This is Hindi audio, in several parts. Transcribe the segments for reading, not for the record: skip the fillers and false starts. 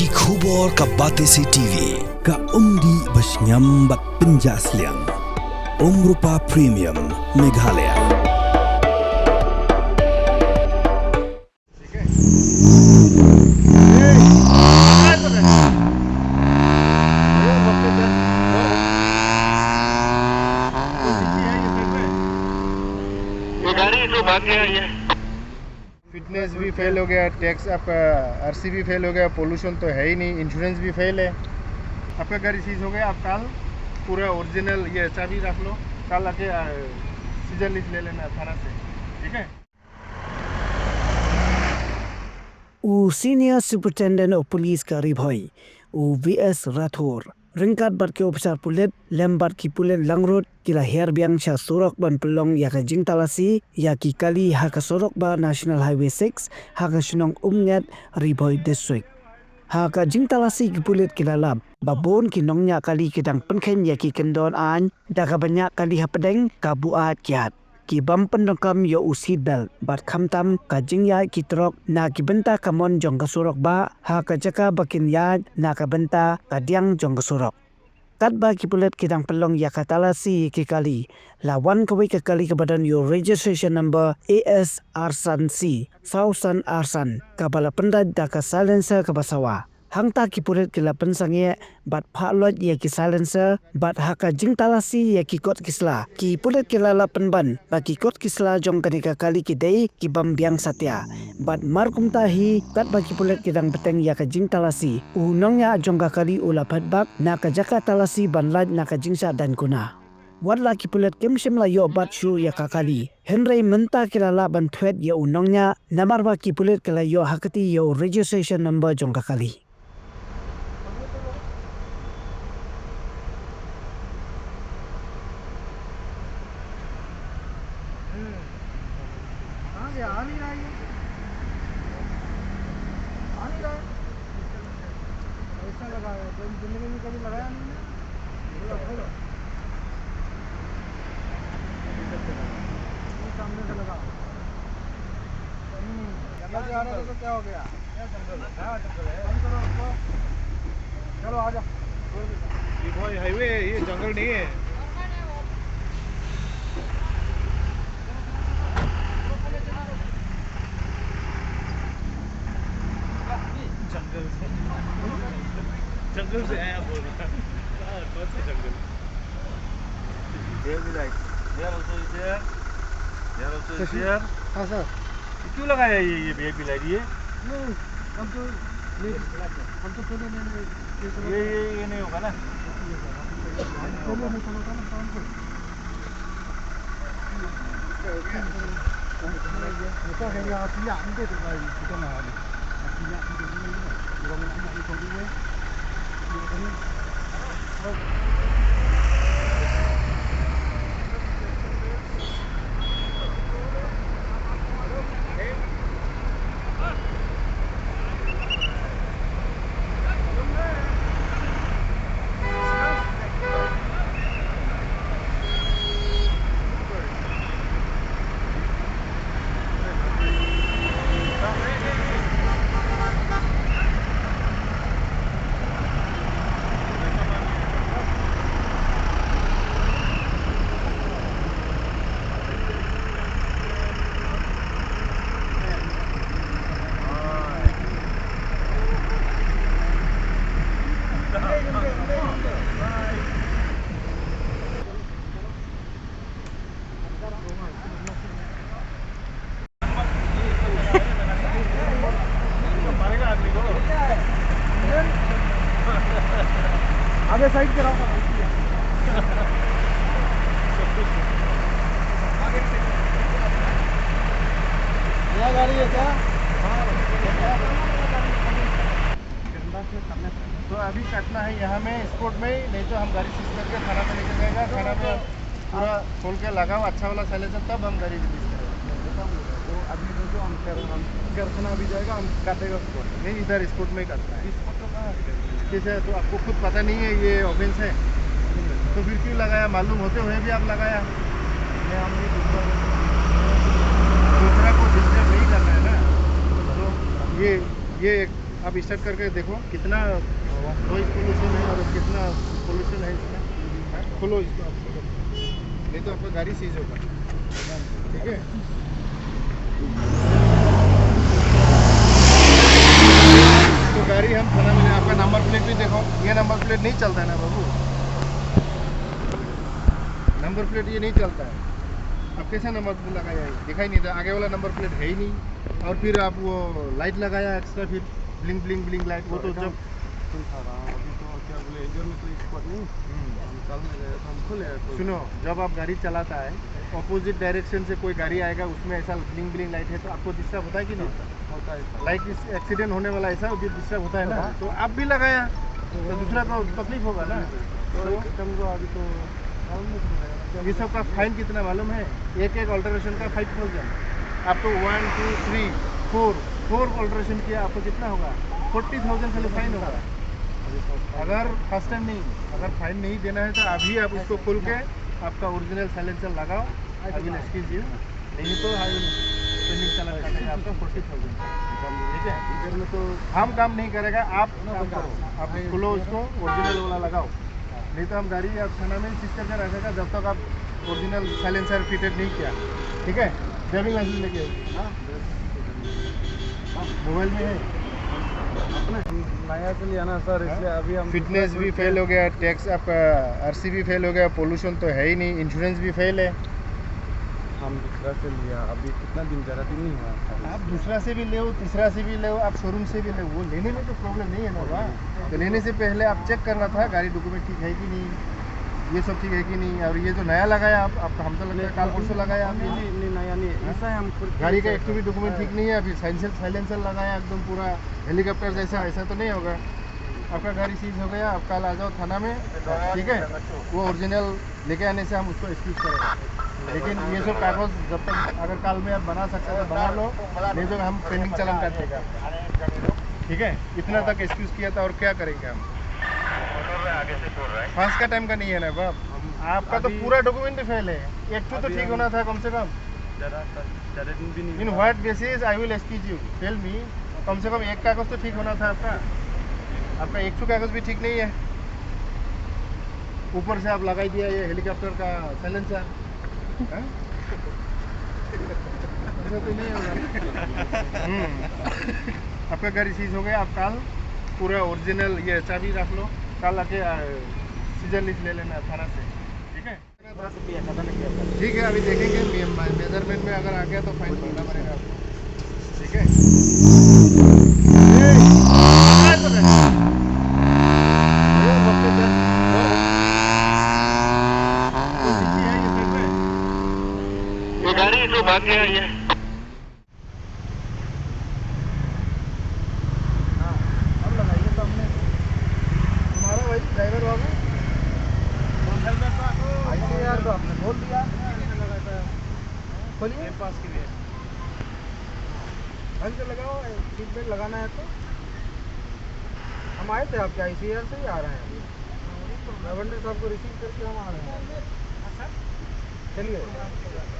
Bagi khubor ka Batesi TV. Ka umdi basnyambak penjaslian. Rupa Premium Meghalaya. Fitness भी फेल हो गया, टैक्स आपका आरसी भी फेल हो गया, पोल्यूशन तो है ही नहीं, इंश्योरेंस भी फेल है। आपका गाड़ी सीज हो गया। आप कल पूरा ओरिजिनल ये चाबी रख लो, कल आके सीजर लिस्ट ले लेना थाना से, ठीक है। Senior Superintendent of Police Karibhoi, VS Rathor, Ringkat Barke Officer Pulet, Lembat Ki Pulet Langrut, Kila Herbiang Sha Sorok Ban Pelong Yaka Jing Talasi, Yaki Kali Haka Sorok Ba National Highway 6, Haka Shunong Umngat, Ribhoi District. Haka Jing Talasi Ki Pulet Kila Lab, Babon Ki Nongnya Kali Kidang Penken Yaki Kendon An, Daka Banyak Kali Hapadeng, Kabuat Kiat. Ki bampen dongkam yo usit bel bat khamtam ka jingya ki trok na ki benta kamon jong ka surok ba ha ka jaka bakin yad na ka benta ka diang jong ka surok kat ba ki pulet kidang pelong ya katala si ki kali la wan ka ka kali ka badan yo registration number AS Arsan C Sausan Arsan ka bala penda da ka silencer ka basawa hangta ki pulet ki la pensange bat phalot ye ki silencer bat haka jing talasi ye ki kot kisla ki pulet ki la penban ba ki kot kisla jong kanika kali ki dei ki bam biang satya bat mar kumta hi kat ba ki pulet ki dang beteng ya ka jing talasi unongnya jong ka kali ula phat bak na ka jaka talasi ban laj na ka jingsa dan kuna wadla ki pulet kem shimla yo bat shu ya kakali henry menta kilala ban thwet ya unongnya namar ba ki pulet kala yo hakati yo registration number jong kakali तो क्या हो गया? चलो आ जाओ। ये भाई हाईवे है, ये जंगल नहीं है। जंगल से आया बोल रहा कौन सा जंगल? हाँ सर। क्यों लगाया ये वीआईपी लाइट ये? नहीं, हम तो पहले ये नहीं होगा ना? आगे साइड कराओ नया गाड़ी है क्या? तो अभी कटना है यहाँ में स्पोर्ट में, नहीं तो हम गाड़ी सीज करके थाना पे लेके जाएगा। थाना पे पूरा खोल के लगाओ अच्छा वाला साइलेंसर, तब हम गाड़ी रिलीज करेंगे। तो अभी जो हम करना भी जाएगा, हम काटेगा स्पोर्ट नहीं, इधर स्पोर्ट में ही काटना है। कैसे? तो आपको खुद पता नहीं है ये ऑफेंस है, तो फिर क्यों लगाया? मालूम होते हुए भी आप लगाया। दूसरा को डिस्टर्ब नहीं करना है ना। तो ये आप स्टार्ट करके देखो कितना नॉइज पोल्यूशन है और कितना पोल्यूशन है इसमें। हाँ, खोलो इसको आप खोलो, नहीं तो आपका गाड़ी सीज होगा। ठीक है, तो गाड़ी हम थाना में, आपका नंबर प्लेट भी देखो, ये नंबर प्लेट नहीं चलता है ना बाबू, नंबर प्लेट ये नहीं चलता है। अब कैसा नंबर प्लेट लगाया है, दिखाई नहीं था, आगे वाला नंबर प्लेट है ही नहीं। और फिर आप वो लाइट लगाया एक्स्ट्रा, फिर ब्लिंक ब्लिंक ब्लिंक लाइट, वो तो जब अभी तो क्या बोले इधर में कोई स्पॉट नहीं, हम कल में गए तो हम खुले तो सुनो, जब आप गाड़ी चलाता है ऑपोजिट डायरेक्शन से कोई गाड़ी आएगा, उसमें ऐसा ब्लिंक ब्लिंक लाइट है तो आपको डिस्टर्ब होता है कि नहीं? होता है। लाइक एक्सीडेंट होने वाला ऐसा डिस्टर्ब होता है ना, तो आप भी लगाया तो दूसरा को तकलीफ होगा ना। तो समझो अभी तो कल में खुलेगा। ये सब का फाइन कितना मालूम है? एक एक ऑल्टरेशन का 5000। आप तो 1 2 3 4 ऑल्टरेशन किया, आपको कितना होगा? 40,000 खाली फाइन होगा। अगर फर्स्ट टाइम नहीं, अगर फाइन नहीं देना है तो अभी आप उसको खोल के आपका ओरिजिनल साइलेंसर लगाओ, आई विल एक्सक्यूज यू, नहीं तो आई विल पेंडिंग चालान काटेगा आपका 40,000। ठीक है, इधर में तो हम काम नहीं करेगा, आप काम करो, आप खोलो उसको, ओरिजिनल वाला लगाओ, नहीं तो हम गाड़ी आप थाना में सीज करके रखेगा जब तक आप ओरिजिनल साइलेंसर फिटेड नहीं किया। ठीक है, ड्राइविंग लाइसेंस लेके मोबाइल में है अपना नया से लिया ना सर, इसलिए अभी हम फिटनेस भी फेल हो गया, टैक्स आपका आरसी भी फेल हो गया, पोल्यूशन तो है ही नहीं, इंश्योरेंस भी फेल है। हम दूसरा से लिया, अभी कितना दिन, ज़्यादा दिन नहीं हुआ। आप दूसरा से भी ले, तीसरा से भी ले, आप शोरूम से भी ले, वो लेने में तो प्रॉब्लम नहीं है ना बा। तो लेने से पहले आप चेक करना था गाड़ी डॉक्यूमेंट ठीक है कि नहीं, ये सब ठीक है कि नहीं। और ये जो नया लगाया आप हम तो लगता है काल परसों लगाया आप, नहीं नहीं नया नहीं, ऐसा है हम गाड़ी का एक भी डॉक्यूमेंट ठीक नहीं है, अभी साइलेंसर लगाया एकदम पूरा हेलीकॉप्टर जैसा, ऐसा तो नहीं होगा। आपका गाड़ी सीज हो गया, आप कल आ जाओ थाना में, ठीक है, वो ओरिजिनल लेके आने से हम उसको एक्सक्यूज करेंगे। लेकिन ये सब कागज जब तक अगर काल में आप बना सकते हो तो बना लो, नहीं तो हम पेंडिंग चालान काट देगा। ठीक है, इतना तक एक्सक्यूज किया था और क्या करेंगे हम? फांस का टाइम का नहीं है ना बाप, आपका तो पूरा डॉक्यूमेंट ही फेल है, एक तो ठीक होना था कम से कम। ज़्यादा दिन भी नहीं in what basis I will excuse you, tell me, कम से कम एक कागज तो ठीक होना था आपका। आपका 100 कागज भी ठीक नहीं है, ऊपर से आप लगाई दिया ये हेलीकॉप्टर का साइलेंसर। ऐसा तो नहीं होगा। आपका गाड़ी सीज हो गया, आप कल पूरा ओरिजिनल ये चाबी रख लो, कल आके सीजर लिस्ट ले लेना थाना से। ठीक है, ठीक है, अभी देखेंगे मेजरमेंट में अगर आ गया तो फाइन भरना पड़ेगा आपको। ठीक है, वो गाड़ी जो भाग गया ये अब लगाइए तो हमने तुम्हारा भाई ड्राइवर बाबू यार, तो आपने बोल दिया खोलिए पास के लिए ढंग से लगाओ, सीट बेल्ट लगाना है तो। हम आए थे आपके ICR से ही आ रहे हैं अभी, रविंद्र साहब को रिसीव करके हम आ रहे हैं। चलिए,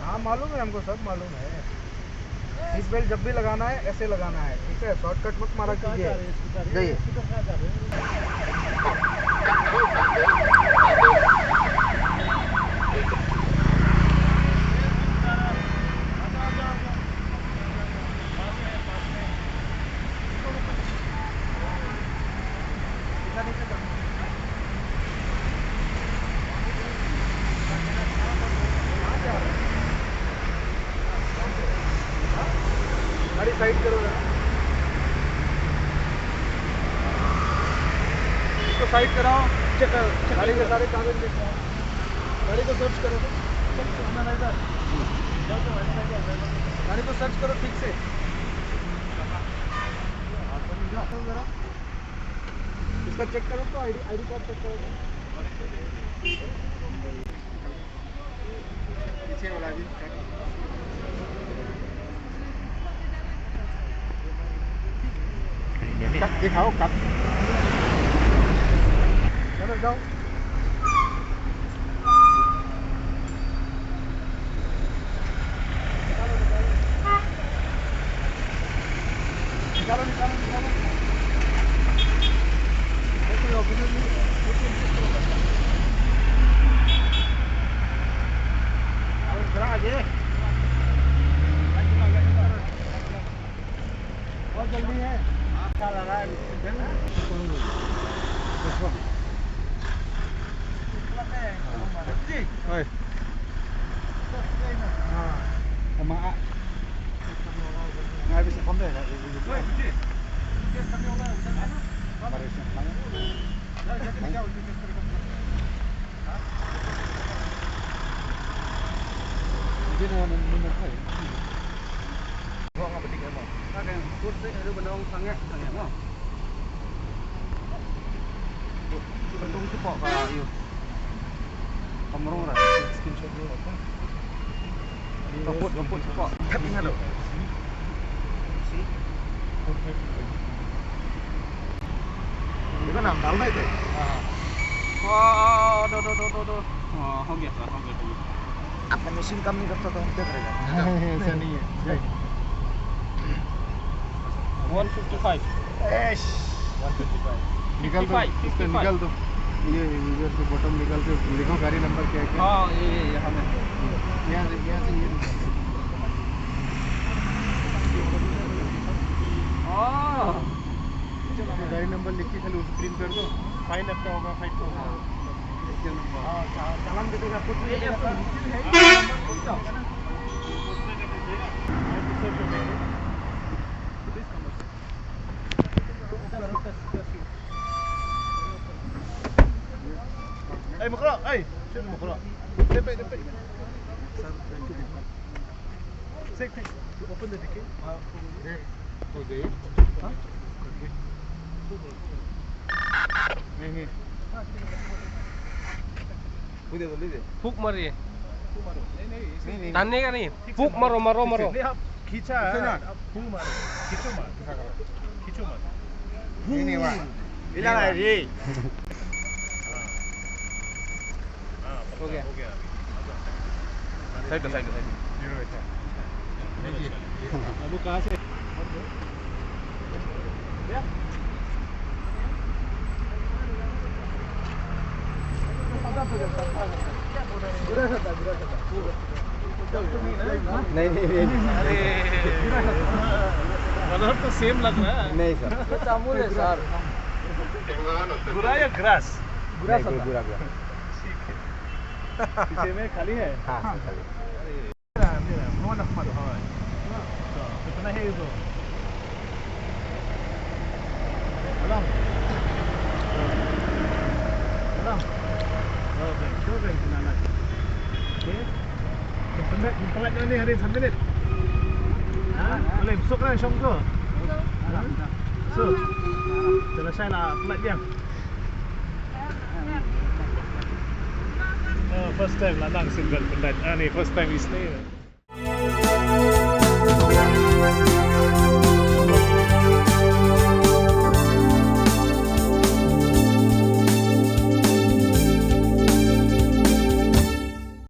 हाँ मालूम है हमको, सब मालूम है। सीट बेल्ट जब भी लगाना है ऐसे लगाना है, ठीक है, शॉर्टकट मत मारा कीजिए। जाइए, गाड़ी साइड करो, इसको साइड कराओ, चेक करो गाड़ी के सारे कागज लेके आओ, गाड़ी को सर्च करो, गाड़ी को सर्च करो ठीक से। इसका चेक करो तो आईडी कार्ड चेक करो, पीछे वाला भी दिखाओ कब, चलो जाओ, निकालो निकालो निकालो। Oi. Sama A. Nggak bisa komplain ya. Dia dengan benar saya. Gua nggak penting emang. Kan kursi ada benong sangat mah. Bentung cepok ka iyo. Kamerong ra screenshot dulu apa? Rumput cepok. Tap ingat lo. Itu kan dalam itu. Oh, do. Oh, हो गया सर, हो गया. आपका मशीन काम नहीं करता तो हम क्या करेगा? ऐसा नहीं है जय 155. ऐश 155. निकल दो इसको निकल दो ये इधर से बॉटम निकल के लिखो गाड़ी नंबर क्या है हाँ ये यहाँ में यहाँ से ये गाड़ी नंबर लिख के खाली उस प्रिंट कर दो फाइन आपका होगा फाइन का होगा चालान दे देगा कुछ Ay, Mukro! Ay! Sino Mukro? Depe. Take. Open the ticket. Okay. Huh? नहीं फूक मारिए नहीं टानने का नहीं फूक मारो नहीं आप खींचा आप फूल मारो खींचो मत नहीं वाह बिला रे हो गया साइड अब कहाँ से नहीं कलर तो सेम लग रहा है नहीं सर ये तामुल है सर बुरा या ग्रास बुरा पीछे में खाली है हाँ खाली मेरा कौन अहमद है कितना है ये तो सलाम oke coba kenalan oke tempat ni hari 1 minit boleh besok kan Syong ke so selesailah flight dia first time ladang single pendat ni first time we stay